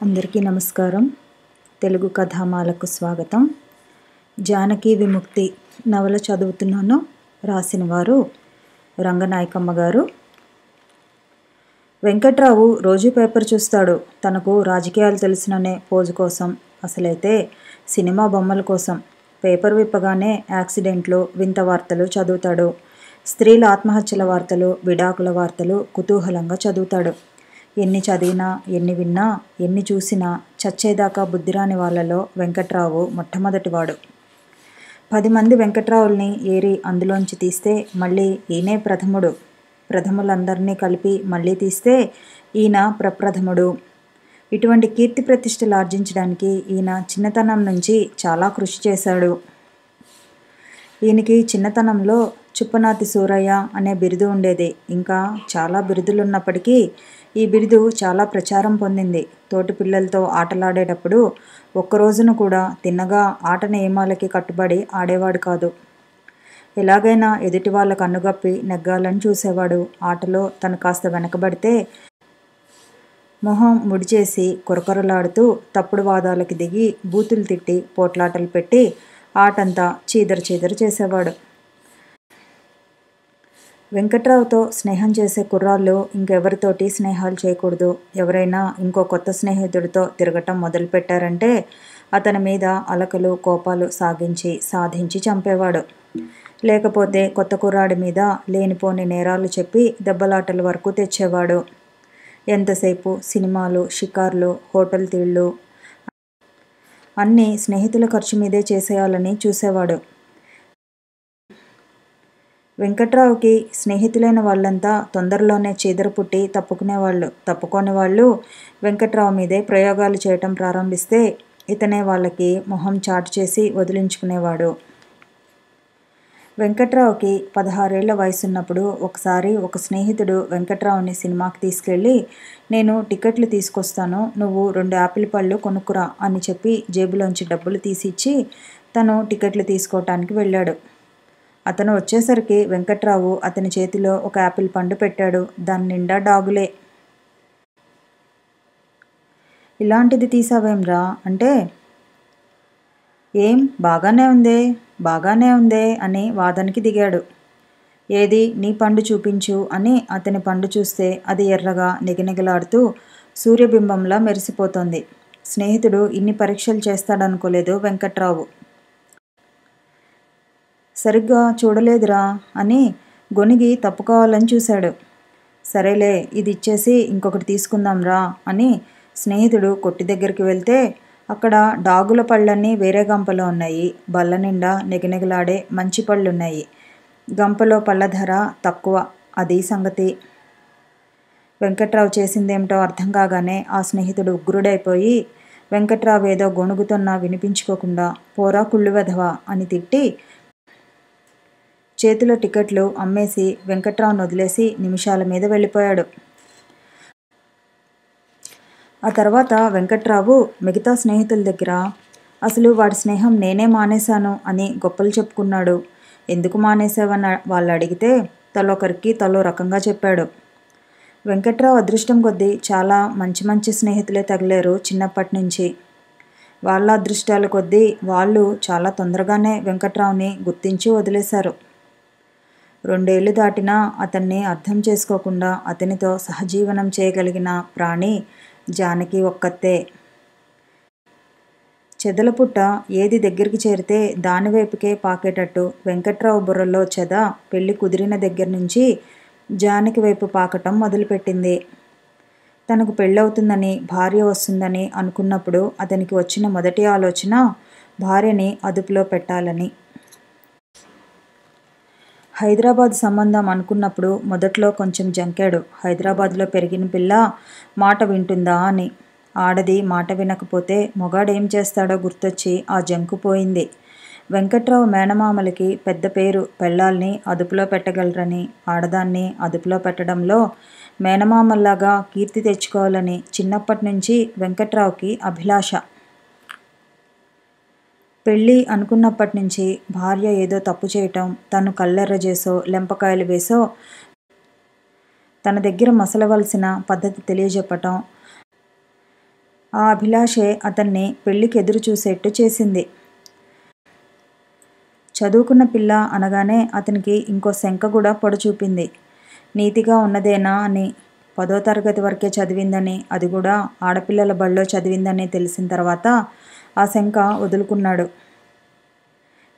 అందరికీ నమస్కారం. తెలుగు కథామాలకు స్వాగతం. జానకి విముక్తి నవల చదువుతున్నాను. రాసిన వారు రంగనాయకమ్మ గారు. వెంకట్రావు రోజు పేపర్ చూస్తాడు. తనకు రాజకీయాలు తెలిసిననే పోజు కోసం, అసలైతే సినిమా బొమ్మల కోసం. పేపర్ విప్పగానే యాక్సిడెంట్లు, వింత వార్తలు చదువుతాడు. స్త్రీల ఆత్మహత్యల వార్తలు, విడాకుల వార్తలు కుతూహలంగా చదువుతాడు. ఎన్ని చదివినా, ఎన్ని విన్నా, ఎన్ని చూసినా చచ్చేదాకా బుద్ధిరాని వాళ్ళలో వెంకట్రావు మొట్టమొదటివాడు. 10 మంది వెంకట్రావుల్ని ఏరి అందులోంచి తీస్తే మళ్ళీ ఈయనే ప్రథముడు. ప్రథములందరినీ కలిపి మళ్ళీ తీస్తే ఈయన ప్రప్రథముడు. ఇటువంటి కీర్తి ప్రతిష్టలు ఆర్జించడానికి ఈయన చిన్నతనం నుంచి చాలా కృషి చేశాడు. ఈయనకి చిన్నతనంలో చుప్పనాతి సూరయ్య అనే బిరుదు ఉండేది. ఇంకా చాలా బిరుదులున్నప్పటికీ ఈ బిరుదు చాలా ప్రచారం పొందింది. తోటి పిల్లలతో ఆటలాడేటప్పుడు ఒక్కరోజును కూడా తిన్నగా ఆట నియమాలకి కట్టుబడి ఆడేవాడు కాదు. ఎలాగైనా ఎదుటి వాళ్ళ కన్నుగప్పి నెగ్గాలని చూసేవాడు. ఆటలో తను కాస్త వెనకబడితే మొహం ముడిచేసి కొరకొరలాడుతూ తప్పుడు వాదాలకి దిగి బూతులు తిట్టి పోట్లాటలు పెట్టి ఆటంతా చీదర చేసేవాడు. వెంకట్రావుతో స్నేహం చేసే కుర్రాళ్ళు ఇంకెవరితోటి స్నేహాలు చేయకూడదు. ఎవరైనా ఇంకో కొత్త స్నేహితుడితో తిరగటం మొదలుపెట్టారంటే అతని మీద అలకలు, కోపాలు సాధించి చంపేవాడు. లేకపోతే కొత్త కుర్రాడి మీద లేనిపోని నేరాలు చెప్పి దెబ్బలాటల వరకు తెచ్చేవాడు. ఎంతసేపు సినిమాలు, షికార్లు, హోటల్ తీళ్ళు అన్నీ స్నేహితుల ఖర్చు మీదే చేసేయాలని చూసేవాడు. వెంకట్రావుకి స్నేహితులైన వాళ్ళంతా తొందరలోనే చీదర పుట్టి తప్పుకోని వాళ్ళు వెంకట్రావు మీదే ప్రయోగాలు చేయటం ప్రారంభిస్తే ఇతనే వాళ్ళకి మొహం చాటు చేసి వదిలించుకునేవాడు. వెంకట్రావుకి 16 ఏళ్ల వయసున్నప్పుడు ఒకసారి ఒక స్నేహితుడు వెంకట్రావుని సినిమాకి తీసుకెళ్ళి, నేను టికెట్లు తీసుకొస్తాను, నువ్వు 2 యాపిల్ పళ్ళు కొనుక్కురా అని చెప్పి జేబులోంచి డబ్బులు తీసిచ్చి తను టికెట్లు తీసుకోవటానికి వెళ్ళాడు. అతను వచ్చేసరికి వెంకట్రావు అతని చేతిలో ఒక యాపిల్ పండు పెట్టాడు. దాని నిండా డాగులే. ఇలాంటిది తీసావేంరా అంటే, ఏం బాగానే ఉందే అని వాదనకి దిగాడు. ఏది నీ పండు చూపించు అని అతని పండు చూస్తే అది ఎర్రగా నిగనిగలాడుతూ సూర్యబింబంలా మెరిసిపోతోంది. స్నేహితుడు ఇన్ని పరీక్షలు చేస్తాడనుకోలేదు వెంకట్రావు. సరిగ్గా చూడలేదురా అని గొనిగి తప్పుకోవాలని చూశాడు. సరేలే, ఇది ఇచ్చేసి ఇంకొకటి తీసుకుందాంరా అని స్నేహితుడు కొట్టి దగ్గరికి వెళ్తే అక్కడ డాగుల పళ్ళన్నీ వేరే గంపలో ఉన్నాయి. బల్ల నిండా నిగనిగలాడే మంచి పళ్ళున్నాయి. గంపలో పళ్ళ ధర తక్కువ. అది సంగతి. వెంకట్రావు చేసిందేమిటో అర్థం కాగానే ఆ స్నేహితుడు ఉగ్రుడైపోయి వెంకట్రావు ఏదో గొణుగుతున్నా వినిపించుకోకుండా పోరా కుళ్ళు వెధవా అని తిట్టి చేతిలో టికెట్లు అమ్మేసి వెంకట్రావును వదిలేసి నిమిషాల మీద వెళ్ళిపోయాడు. ఆ తర్వాత వెంకట్రావు మిగతా స్నేహితుల దగ్గర అసలు వాడి స్నేహం నేనే మానేశాను అని గొప్పలు చెప్పుకున్నాడు. ఎందుకు మానేసావని వాళ్ళు అడిగితే తలొకరికి తలో రకంగా చెప్పాడు. వెంకట్రావు అదృష్టం కొద్దీ చాలా మంచి స్నేహితులే తగిలారు చిన్నప్పటి నుంచి. వాళ్ళ అదృష్టాల కొద్దీ వాళ్ళు చాలా తొందరగానే వెంకట్రావుని గుర్తించి వదిలేశారు. 2 ఏళ్లు దాటినా అతన్ని అర్థం చేసుకోకుండా అతనితో సహజీవనం చేయగలిగిన ప్రాణి జానకి ఒక్కతే. చెదలపుట్ట ఏది దగ్గరికి చేరితే దానివైపుకే పాకేటట్టు వెంకట్రావు బుర్రలో చెద పెళ్లి కుదిరిన దగ్గర నుంచి జానకి వైపు పాకటం మొదలుపెట్టింది. తనకు పెళ్ళవుతుందని, భార్య వస్తుందని అనుకున్నప్పుడు అతనికి వచ్చిన మొదటి ఆలోచన భార్యని అదుపులో పెట్టాలని. హైదరాబాద్ సంబంధం అనుకున్నప్పుడు మొదట్లో కొంచెం జంకాడు. హైదరాబాద్లో పెరిగిన పిల్ల మాట వింటుందా అని. ఆడది మాట వినకపోతే మొగాడేం చేస్తాడో గుర్తొచ్చి ఆ జంకు పోయింది. వెంకట్రావు మేనమామలకి పెద్ద పేరు. పెళ్ళాల్ని అదుపులో పెట్టగలరని, ఆడదాన్ని అదుపులో పెట్టడంలో మేనమామల్లాగా కీర్తి తెచ్చుకోవాలని చిన్నప్పటి నుంచి వెంకట్రావుకి అభిలాష. పెళ్ళి అనుకున్నప్పటి నుంచి భార్య ఏదో తప్పు చేయటం, తను కళ్ళెర్ర చేసో లెంపకాయలు వేసో తన దగ్గర మసలవలసిన పద్ధతి తెలియజెప్పటం, ఆ అభిలాషే అతన్ని పెళ్లికి ఎదురు చూసేట్టు చేసింది. చదువుకున్న పిల్ల అనగానే అతనికి ఇంకో శంక కూడా పొడచూపింది. నీతిగా ఉన్నదేనా అని. 10వ తరగతి వరకే చదివిందని, అది కూడా ఆడపిల్లల బడిలో చదివిందని తెలిసిన తర్వాత ఆ శంక వదులుకున్నాడు.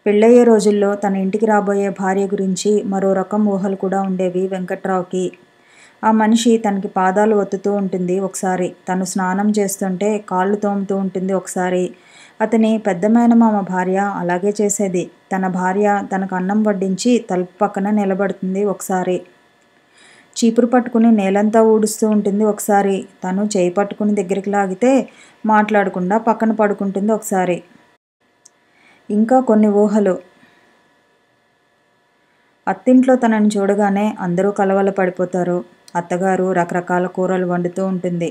పెళ్ళయ్యే రోజుల్లో తన ఇంటికి రాబోయే భార్య గురించి మరో రకం ఊహలు కూడా ఉండేవి వెంకట్రావుకి. ఆ మనిషి తనకి పాదాలు ఒత్తుతూ ఉంటుంది ఒకసారి, తను స్నానం చేస్తుంటే కాళ్ళు తోముతూ ఉంటుంది ఒకసారి. అతని పెద్ద మేనమామ భార్య అలాగే చేసేది. తన భార్య తనకు అన్నం వడ్డించి తలుపు పక్కన నిలబడుతుంది ఒకసారి. చీపురు పట్టుకుని నేలంతా ఊడుస్తూ ఉంటుంది ఒకసారి. తను చేయి పట్టుకుని దగ్గరికి లాగితే మాట్లాడకుండా పక్కన పడుకుంటుంది ఒకసారి. ఇంకా కొన్ని ఊహలు. అత్తింట్లో తనని చూడగానే అందరూ కలవల పడిపోతారు. అత్తగారు రకరకాల కూరలు వండుతూ ఉంటుంది.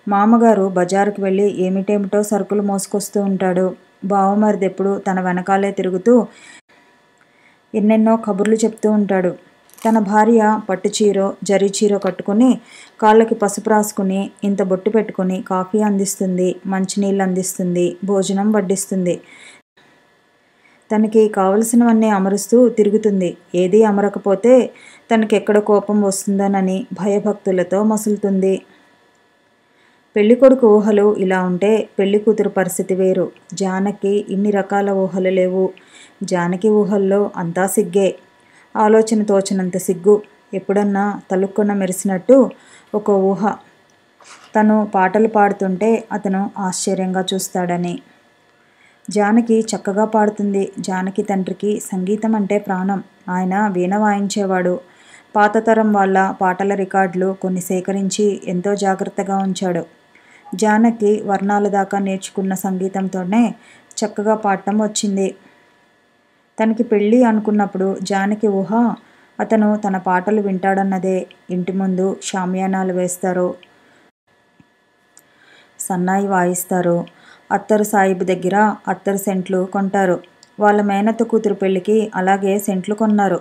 మామగారు బజారుకు వెళ్ళి ఏమిటేమిటో సరుకులు మోసుకొస్తూ ఉంటాడు. బావమరిది ఎప్పుడు తన వెనకాలే తిరుగుతూ ఎన్నెన్నో కబుర్లు చెప్తూ ఉంటాడు. తన భార్య పట్టుచీరో జరీ చీరో కట్టుకుని కాళ్ళకి పసుపు రాసుకుని ఇంత బొట్టు పెట్టుకుని కాఫీ అందిస్తుంది, మంచినీళ్ళు అందిస్తుంది, భోజనం వడ్డిస్తుంది. తనకి కావలసినవన్నీ అమరుస్తూ తిరుగుతుంది. ఏదీ అమరకపోతే తనకెక్కడ కోపం వస్తుందోనని భయభక్తులతో మసులుతుంది. పెళ్ళికొడుకు ఊహలు ఇలా ఉంటే పెళ్లి కూతురు పరిస్థితి వేరు. జానకి ఇన్ని రకాల ఊహలు లేవు. జానకి ఊహల్లో అంతా సిగ్గే. ఆలోచన తోచనంత సిగ్గు. ఎప్పుడన్నా తలుక్కున మెరిసినట్టు ఒక ఊహ. తను పాటలు పాడుతుంటే అతను ఆశ్చర్యంగా చూస్తాడని. జానకి చక్కగా పాడుతుంది. జానకి తండ్రికి సంగీతం అంటే ప్రాణం. ఆయన వీణ వాయించేవాడు. పాతతరం వాళ్ళ పాటల రికార్డులు కొన్ని సేకరించి ఎంతో జాగ్రత్తగా ఉంచాడు. జానకి వర్ణాల దాకా నేర్చుకున్న సంగీతంతోనే చక్కగా పాడటం వచ్చింది. తనకి పెళ్ళి అనుకున్నప్పుడు జానకి ఊహ అతను తన పాటలు వింటాడన్నదే. ఇంటి ముందు షామియానాలు వేస్తారు, సన్నాయి వాయిస్తారు. అత్తరు సాయిబు దగ్గర అత్తరు సెంట్లు కొంటారు. వాళ్ళ మేనత్త కూతురు పెళ్ళికి అలాగే సెంట్లు కొన్నారు.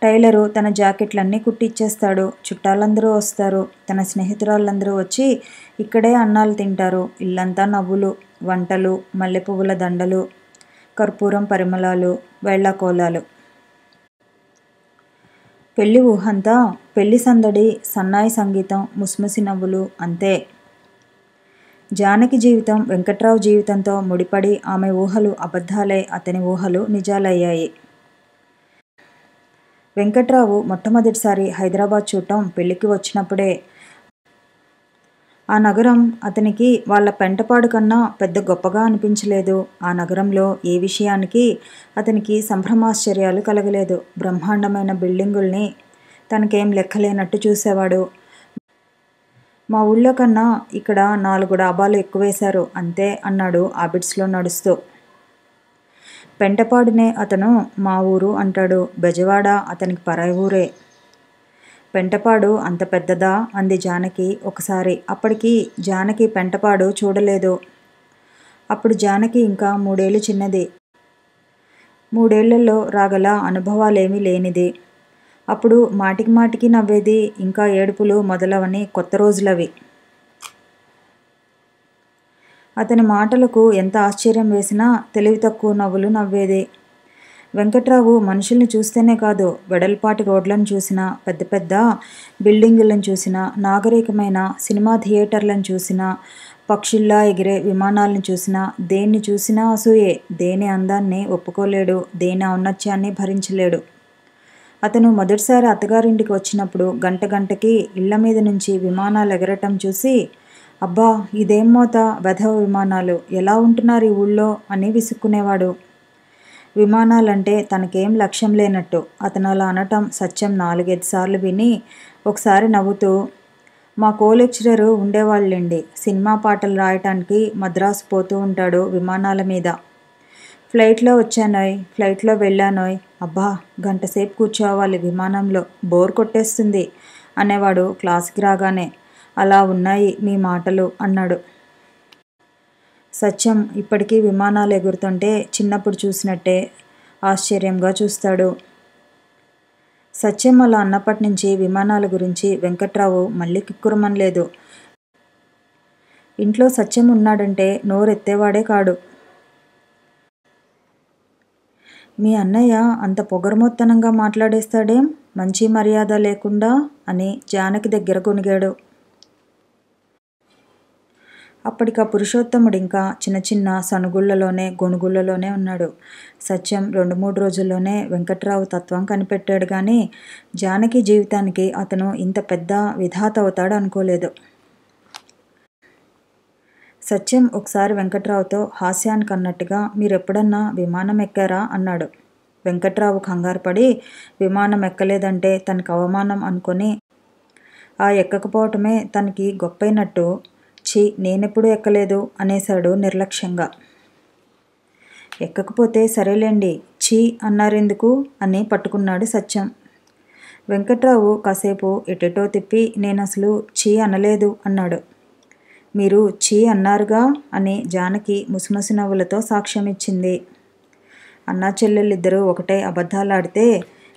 టైలరు తన జాకెట్లన్నీ కుట్టిచ్చేస్తాడు. చుట్టాలందరూ వస్తారు. తన స్నేహితురాళ్ళందరూ వచ్చి ఇక్కడే అన్నాలు తింటారు. ఇల్లంతా నవ్వులు, వంటలు, మల్లెపువ్వుల దండలు, కర్పూరం పరిమళాలు, వేళ్లాకోలాలు. పెళ్లి ఊహంతా పెళ్లి సందడి, సన్నాయి సంగీతం, ముసిముసి నవ్వులు అంతే. జానకి జీవితం వెంకట్రావు జీవితంతో ముడిపడి ఆమె ఊహలు అబద్ధాలే, అతని ఊహలు నిజాలయ్యాయి. వెంకట్రావు మొట్టమొదటిసారి హైదరాబాద్ చూడటం పెళ్లికి వచ్చినప్పుడే. ఆ నగరం అతనికి వాళ్ళ పెంటపాడు కన్నా పెద్ద గొప్పగా అనిపించలేదు. ఆ నగరంలో ఏ విషయానికి అతనికి సంభ్రమాశ్చర్యాలు కలగలేదు. బ్రహ్మాండమైన బిల్డింగుల్ని తనకేం లెక్కలేనట్టు చూసేవాడు. మా ఊళ్ళో కన్నా ఇక్కడ 4 డాబాలు ఎక్కువేశారు అంతే అన్నాడు ఆబిడ్స్లో నడుస్తూ. పెంటపాడునే అతను మా ఊరు అంటాడు. బెజవాడ అతనికి పరాయి ఊరే. పెంటపాడు అంత పెద్దదా అంది జానకి ఒకసారి. అప్పటికి జానకి పెంటపాడు చూడలేదు. అప్పుడు జానకి ఇంకా 3 ఏళ్ళు చిన్నది. 3 ఏళ్లలో రాగల అనుభవాలేమీ లేనిది. అప్పుడు మాటికి మాటికి నవ్వేది. ఇంకా ఏడుపులు మొదలవని కొత్త రోజులవి. అతని మాటలకు ఎంత ఆశ్చర్యం వేసినా తెలివి తక్కువ నవ్వులు నవ్వేది. వెంకట్రావు మనుషుల్ని చూస్తేనే కాదు, వెడల్పాటి రోడ్లను చూసినా, పెద్ద పెద్ద బిల్డింగులను చూసినా, నాగరికమైన సినిమా థియేటర్లను చూసినా, పక్షుల్లా ఎగిరే విమానాలను చూసినా, దేన్ని చూసినా అసూయే. దేని అందాన్ని ఒప్పుకోలేడు, దేని ఔన్నత్యాన్ని భరించలేడు. అతను మొదటిసారి అత్తగారింటికి వచ్చినప్పుడు గంట గంటకి ఇళ్ల మీద నుంచి విమానాలు ఎగరటం చూసి, అబ్బా ఇదేం మోత, వెధవ విమానాలు, ఎలా ఉంటున్నారు ఈ ఊళ్ళో అని విసుక్కునేవాడు. విమానాలంటే తనకేం లక్ష్యం లేనట్టు. అతను అలా అనటం సత్యం 4-5 సార్లు విని ఒకసారి నవ్వుతూ, మా కో-లెక్చరరు ఉండేవాళ్ళండి, సినిమా పాటలు రాయటానికి మద్రాసు పోతూ ఉంటాడు విమానాల మీద. ఫ్లైట్లో వచ్చానోయ్, ఫ్లైట్లో వెళ్ళానోయ్, అబ్బా గంటసేపు కూర్చోవాలి విమానంలో, బోర్ కొట్టేస్తుంది అనేవాడు క్లాసుకి రాగానే. అలా ఉన్నాయి మీ మాటలు అన్నాడు. సత్యం ఇప్పటికీ విమానాలు ఎగురుతుంటే చిన్నప్పుడు చూసినట్టే ఆశ్చర్యంగా చూస్తాడు. సత్యం అలా అన్నప్పటి నుంచి విమానాల గురించి వెంకట్రావు మళ్ళీ కిక్కురుమనలేదు. ఇంట్లో సత్యం ఉన్నాడంటే నోరెత్తేవాడే కాడు. మీ అన్నయ్య అంత పొగరుమొత్తనంగా మాట్లాడేస్తాడేం, మంచి మర్యాద లేకుండా అని జానకి దగ్గర గొనిగాడు. అప్పటికా పురుషోత్తముడింకా చిన్న చిన్న సణుగుళ్లలోనే గొణుగుళ్లలోనే ఉన్నాడు. సత్యం 2-3 రోజుల్లోనే వెంకట్రావు తత్వం కనిపెట్టాడు గాని జానకి జీవితానికి అతను ఇంత పెద్ద విధాత అవుతాడు అనుకోలేదు. సత్యం ఒకసారి వెంకట్రావుతో హాస్యానికన్నట్టుగా మీరెప్పుడన్నా విమానం ఎక్కారా అన్నాడు. వెంకట్రావు కంగారుపడి విమానం ఎక్కలేదంటే తనకు అవమానం అనుకొని ఆ ఎక్కకపోవటమే తనకి గొప్పైనట్టు ఛీ నేనెప్పుడూ ఎక్కలేదు అనేశాడు నిర్లక్ష్యంగా. ఎక్కకపోతే సరేలేండి, ఛీ అన్నారెందుకు అని పట్టుకున్నాడు సత్యం. వెంకట్రావు కాసేపు ఎటెటో తిప్పి నేనసలు ఛీ అనలేదు అన్నాడు. మీరు ఛీ అన్నారుగా అని జానకి ముసిముసి నవ్వులతో సాక్ష్యమిచ్చింది. అన్నా చెల్లెళ్ళిద్దరూ ఒకటే అబద్ధాలాడితే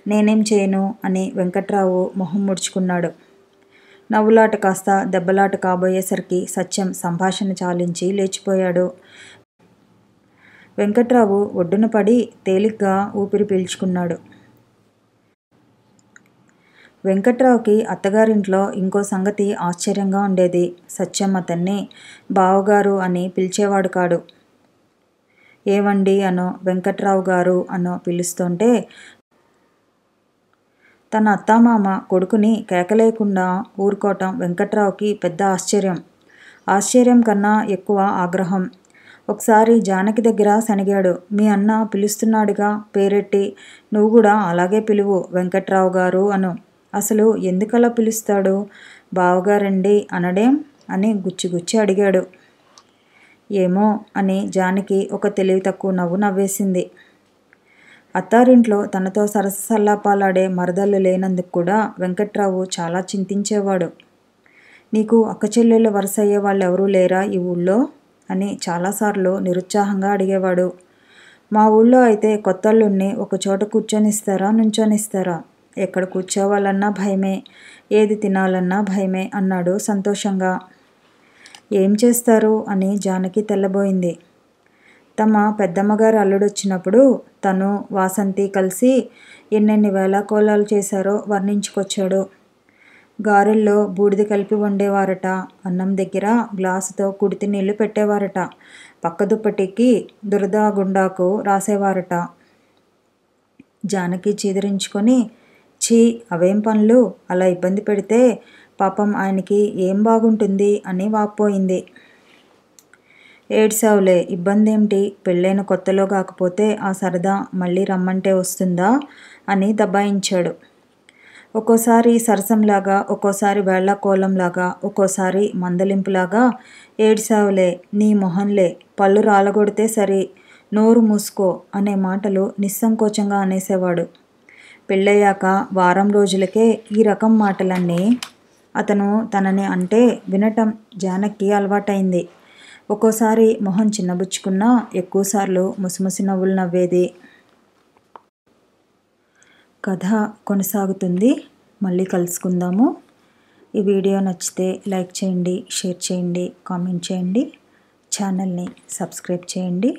నేనేం చేయను అని వెంకట్రావు మొహం ముడుచుకున్నాడు. నవ్వులాట కాస్త దెబ్బలాట కాబోయేసరికి సత్యం సంభాషణ చాలించి లేచిపోయాడు. వెంకట్రావు ఒడ్డున పడి తేలిగ్గా ఊపిరి పీల్చుకున్నాడు. వెంకట్రావుకి అత్తగారింట్లో ఇంకో సంగతి ఆశ్చర్యంగా ఉండేది. సత్యం అతన్ని బావగారు అని పిలిచేవాడు కాడు. ఏవండి అనో వెంకట్రావు గారు అనో పిలుస్తుంటే తన అత్తామామ కొడుకుని కేకలేకుండా ఊరుకోవటం వెంకట్రావుకి పెద్ద ఆశ్చర్యం. ఆశ్చర్యం కన్నా ఎక్కువ ఆగ్రహం. ఒకసారి జానకి దగ్గర సణిగాడు. మీ అన్న పిలుస్తున్నాడుగా పేరెట్టి, నువ్వు కూడా అలాగే పిలువు వెంకట్రావు గారు అను. అసలు ఎందుకలా పిలుస్తాడు, బావగారండి అనడేం అని గుచ్చి అడిగాడు. ఏమో అని జానకి ఒక తెలివి తక్కువ నవ్వు నవ్వేసింది. అత్తారింట్లో తనతో సరసల్లాపాలాడే మరదళ్ళు లేనందుకు కూడా వెంకట్రావు చాలా చింతించేవాడు. నీకు అక్కచెల్లెళ్ళ వరుస అయ్యే వాళ్ళెవరూ లేరా ఈ ఊళ్ళో అని చాలాసార్లు నిరుత్సాహంగా అడిగేవాడు. మా ఊళ్ళో అయితే కొత్తల్లుణ్ణి ఒకచోట కూర్చొనిస్తారా నుంచొనిస్తారా, ఎక్కడ కూర్చోవాలన్నా భయమే, ఏది తినాలన్నా భయమే అన్నాడు సంతోషంగా. ఏం చేస్తారు అని జానకి తెల్లబోయింది. తమ పెద్దమ్మగారు అల్లుడొచ్చినప్పుడు తను వాసంతి కలిసి ఎన్నెన్ని వేళాకోళాలు చేశారో వర్ణించుకొచ్చాడు. గారెల్లో బూడిద కలిపి వండేవారట, అన్నం దగ్గర గ్లాసుతో కుడితి నీళ్లు పెట్టేవారట, పక్క దుప్పటికి దురద గుండాకు రాసేవారట. జానకి చీదరించుకొని ఛీ అవేం పనులు, అలా ఇబ్బంది పెడితే పాపం ఆయనకి ఏం బాగుంటుంది అని వాపోయింది. ఏడ్సావులే, ఇబ్బందేమిటి, పెళ్ళైన కొత్తలో కాకపోతే ఆ సరదా మళ్ళీ రమ్మంటే వస్తుందా అని దబాయించాడు. ఒక్కోసారి సరసంలాగా, ఒక్కోసారి వేళాకోళంలాగా, ఒక్కోసారి మందలింపులాగా ఏడ్సావులే, నీ మొహంలే, పళ్ళు రాలగొడితే సరి, నోరు మూసుకో అనే మాటలు నిస్సంకోచంగా అనేసేవాడు. పెళ్ళయ్యాక వారం రోజులకే ఈ రకం మాటలన్నీ అతను తనని అంటే వినటం జానకి అలవాటైంది. ఒక్కోసారి మొహం చిన్నబుచ్చుకున్నా ఎక్కువసార్లు ముసిముసి నవ్వులు నవ్వేది. కథ కొనసాగుతుంది. మళ్ళీ కలుసుకుందాము. ఈ వీడియో నచ్చితే లైక్ చేయండి, షేర్ చేయండి, కామెంట్ చేయండి, ఛానల్ని సబ్స్క్రైబ్ చేయండి.